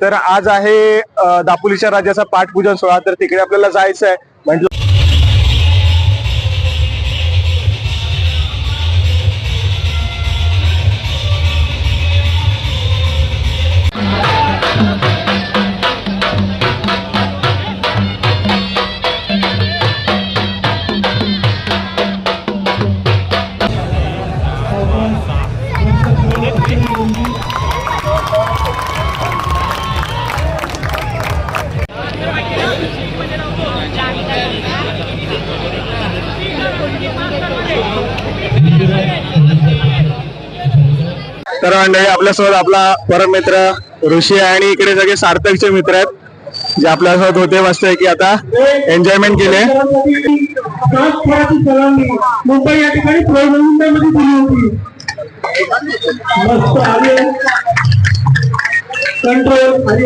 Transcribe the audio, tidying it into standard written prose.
तर आज आहे दापोलीच्या राजाचा पाठपूजन सोहळा, तर तिकडे आपल्याला जायचं आहे. म्हटलं तर मंडळी, आपल्यासोबत आपला परम मित्र ऋषी आहे आणि इकडे सगळे सार्थकचे मित्र आहेत जे आपल्यासोबत होते. मस्त आहे की आता एन्जॉयमेंट केले. मुंबई या ठिकाणी मुंबईमध्ये दिली होती. मस्त कंट्रोल